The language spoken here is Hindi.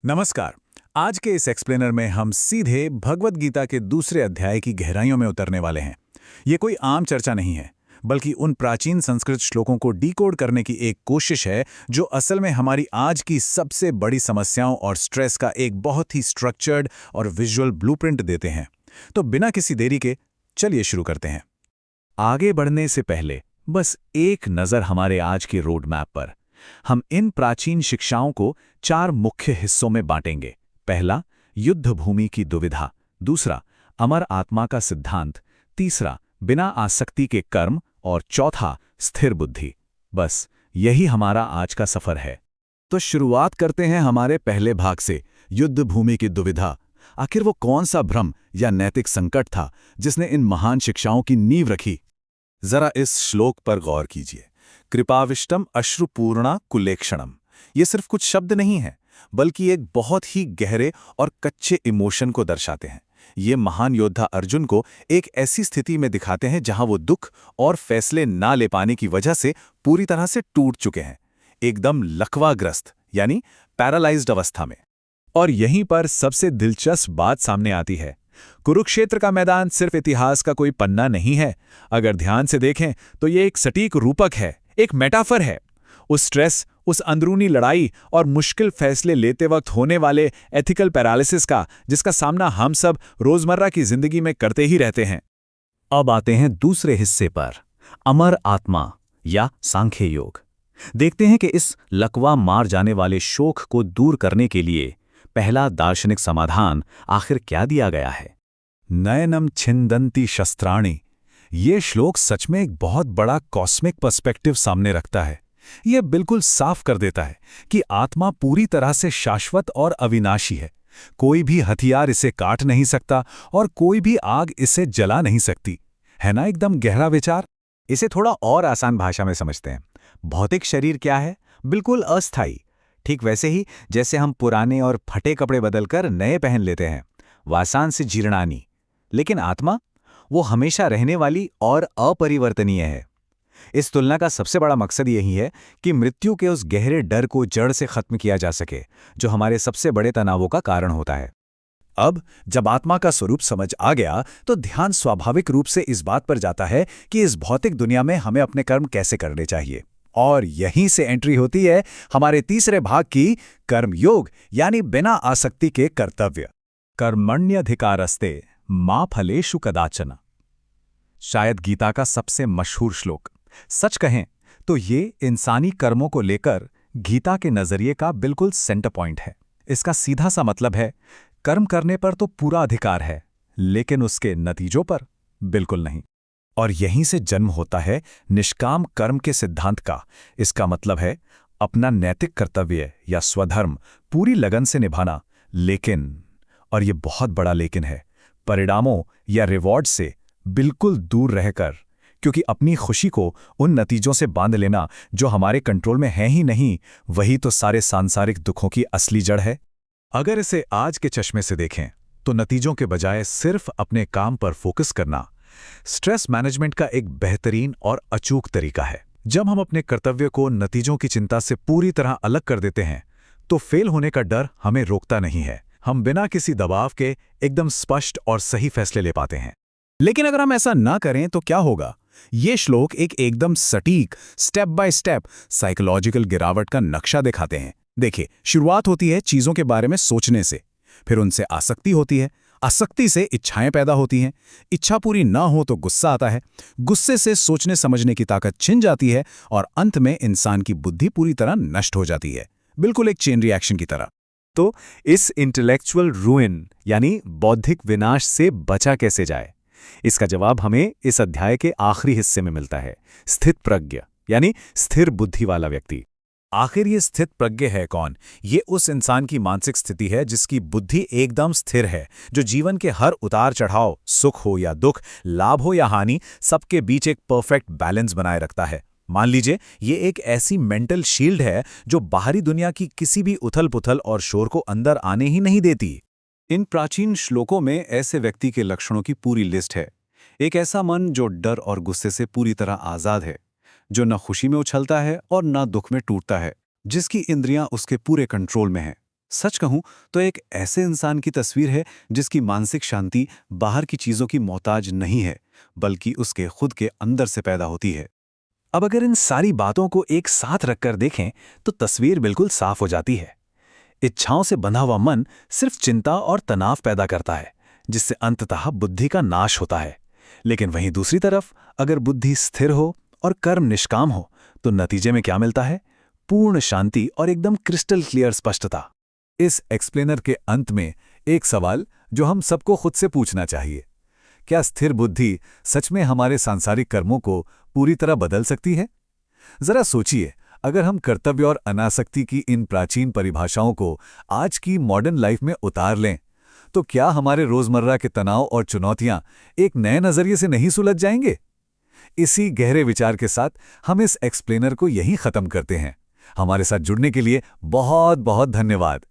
नमस्कार। आज के इस एक्सप्लेनर में हम सीधे भगवद गीता के दूसरे अध्याय की गहराइयों में उतरने वाले हैं। ये कोई आम चर्चा नहीं है, बल्कि उन प्राचीन संस्कृत श्लोकों को डिकोड करने की एक कोशिश है जो असल में हमारी आज की सबसे बड़ी समस्याओं और स्ट्रेस का एक बहुत ही स्ट्रक्चर्ड और विजुअल ब्लूप्रिंट देते हैं। तो बिना किसी देरी के चलिए शुरू करते हैं। आगे बढ़ने से पहले बस एक नज़र हमारे आज के रोड मैप पर। हम इन प्राचीन शिक्षाओं को 4 मुख्य हिस्सों में बांटेंगे। पहला, युद्ध भूमि की दुविधा। दूसरा, अमर आत्मा का सिद्धांत। तीसरा, बिना आसक्ति के कर्म। और चौथा, स्थिर बुद्धि। बस यही हमारा आज का सफर है। तो शुरुआत करते हैं हमारे पहले भाग से, युद्ध भूमि की दुविधा। आखिर वो कौन सा भ्रम या नैतिक संकट था जिसने इन महान शिक्षाओं की नींव रखी? जरा इस श्लोक पर गौर कीजिए। कृपाविष्टम अश्रुपूर्णा कुलेक्षणम। ये सिर्फ कुछ शब्द नहीं है, बल्कि एक बहुत ही गहरे और कच्चे इमोशन को दर्शाते हैं। ये महान योद्धा अर्जुन को एक ऐसी स्थिति में दिखाते हैं जहां वो दुख और फैसले ना ले पाने की वजह से पूरी तरह से टूट चुके हैं, एकदम लकवाग्रस्त यानी पैरालाइज्ड अवस्था में। और यहीं पर सबसे दिलचस्प बात सामने आती है। कुरुक्षेत्र का मैदान सिर्फ इतिहास का कोई पन्ना नहीं है। अगर ध्यान से देखें तो ये एक सटीक रूपक है, एक मेटाफर है। उस स्ट्रेस, उस अंदरूनी लड़ाई और मुश्किल फैसले लेते वक्त होने वाले एथिकल पैरालिसिस का, जिसका सामना हम सब रोजमर्रा की जिंदगी में करते ही रहते हैं। अब आते हैं दूसरे हिस्से पर, अमर आत्मा या सांख्य योग। देखते हैं कि इस लकवा मार जाने वाले शोक को दूर करने के लिए पहला दार्शनिक समाधान आखिर क्या दिया गया है। नयनम छिंदंती शस्त्राणि। ये श्लोक सच में एक बहुत बड़ा कॉस्मिक पर्सपेक्टिव सामने रखता है। यह बिल्कुल साफ कर देता है कि आत्मा पूरी तरह से शाश्वत और अविनाशी है। कोई भी हथियार इसे काट नहीं सकता और कोई भी आग इसे जला नहीं सकती। है ना एकदम गहरा विचार? इसे थोड़ा और आसान भाषा में समझते हैं। भौतिक शरीर क्या है? बिल्कुल अस्थायी। ठीक वैसे ही जैसे हम पुराने और फटे कपड़े बदलकर नए पहन लेते हैं, वासांसी जीर्णानि। लेकिन आत्मा, वो हमेशा रहने वाली और अपरिवर्तनीय है। इस तुलना का सबसे बड़ा मकसद यही है कि मृत्यु के उस गहरे डर को जड़ से खत्म किया जा सके, जो हमारे सबसे बड़े तनावों का कारण होता है। अब जब आत्मा का स्वरूप समझ आ गया, तो ध्यान स्वाभाविक रूप से इस बात पर जाता है कि इस भौतिक दुनिया में हमें अपने कर्म कैसे करने चाहिए। और यहीं से एंट्री होती है हमारे तीसरे भाग की, कर्मयोग यानी बिना आसक्ति के कर्तव्य। कर्मण्यधिकारस्ते मा फलेषु कदाचन। शायद गीता का सबसे मशहूर श्लोक। सच कहें तो ये इंसानी कर्मों को लेकर गीता के नजरिए का बिल्कुल सेंटर पॉइंट है। इसका सीधा सा मतलब है, कर्म करने पर तो पूरा अधिकार है, लेकिन उसके नतीजों पर बिल्कुल नहीं। और यहीं से जन्म होता है निष्काम कर्म के सिद्धांत का। इसका मतलब है अपना नैतिक कर्तव्य या स्वधर्म पूरी लगन से निभाना, लेकिन, और ये बहुत बड़ा लेकिन है, परिणामों या रिवॉर्ड से बिल्कुल दूर रहकर, क्योंकि अपनी खुशी को उन नतीजों से बांध लेना जो हमारे कंट्रोल में है ही नहीं, वही तो सारे सांसारिक दुखों की असली जड़ है। अगर इसे आज के चश्मे से देखें तो नतीजों के बजाय सिर्फ अपने काम पर फोकस करना स्ट्रेस मैनेजमेंट का एक बेहतरीन और अचूक तरीका है। जब हम अपने कर्तव्य को नतीजों की चिंता से पूरी तरह अलग कर देते हैं, तो फेल होने का डर हमें रोकता नहीं है। हम बिना किसी दबाव के एकदम स्पष्ट और सही फैसले ले पाते हैं। लेकिन अगर हम ऐसा ना करें तो क्या होगा? ये श्लोक एक एकदम सटीक, स्टेप बाय स्टेप साइकोलॉजिकल गिरावट का नक्शा दिखाते हैं। देखिए, शुरुआत होती है चीजों के बारे में सोचने से, फिर उनसे आसक्ति होती है, आसक्ति से इच्छाएं पैदा होती हैं, इच्छा पूरी ना हो तो गुस्सा आता है, गुस्से से सोचने समझने की ताकत छिन जाती है, और अंत में इंसान की बुद्धि पूरी तरह नष्ट हो जाती है, बिल्कुल एक चेन रिएक्शन की तरह। तो इस इंटेलेक्चुअल रूइन यानी बौद्धिक विनाश से बचा कैसे जाए? इसका जवाब हमें इस अध्याय के आखिरी हिस्से में मिलता है, स्थित प्रज्ञ यानी स्थिर बुद्धि वाला व्यक्ति। आखिर ये स्थित प्रज्ञ है कौन? ये उस इंसान की मानसिक स्थिति है जिसकी बुद्धि एकदम स्थिर है, जो जीवन के हर उतार चढ़ाव, सुख हो या दुख, लाभ हो या हानि, सबके बीच एक परफेक्ट बैलेंस बनाए रखता है। मान लीजिए ये एक ऐसी मेंटल शील्ड है जो बाहरी दुनिया की किसी भी उथल पुथल और शोर को अंदर आने ही नहीं देती। इन प्राचीन श्लोकों में ऐसे व्यक्ति के लक्षणों की पूरी लिस्ट है। एक ऐसा मन जो डर और गुस्से से पूरी तरह आजाद है, जो न खुशी में उछलता है और न दुख में टूटता है, जिसकी इंद्रियां उसके पूरे कंट्रोल में हैं। सच कहूं तो एक ऐसे इंसान की तस्वीर है जिसकी मानसिक शांति बाहर की चीजों की मोहताज नहीं है, बल्कि उसके खुद के अंदर से पैदा होती है। अब अगर इन सारी बातों को एक साथ रखकर देखें तो तस्वीर बिल्कुल साफ हो जाती है। इच्छाओं से बंधा हुआ मन सिर्फ चिंता और तनाव पैदा करता है, जिससे अंततः बुद्धि का नाश होता है। लेकिन वहीं दूसरी तरफ अगर बुद्धि स्थिर हो और कर्म निष्काम हो तो नतीजे में क्या मिलता है? पूर्ण शांति और एकदम क्रिस्टल क्लियर स्पष्टता। इस एक्सप्लेनर के अंत में एक सवाल जो हम सबको खुद से पूछना चाहिए, क्या स्थिर बुद्धि सच में हमारे सांसारिक कर्मों को पूरी तरह बदल सकती है? जरा सोचिए, अगर हम कर्तव्य और अनासक्ति की इन प्राचीन परिभाषाओं को आज की मॉडर्न लाइफ में उतार लें, तो क्या हमारे रोजमर्रा के तनाव और चुनौतियां एक नए नजरिए से नहीं सुलझ जाएंगे? इसी गहरे विचार के साथ हम इस एक्सप्लेनर को यहीं खत्म करते हैं। हमारे साथ जुड़ने के लिए बहुत बहुत धन्यवाद।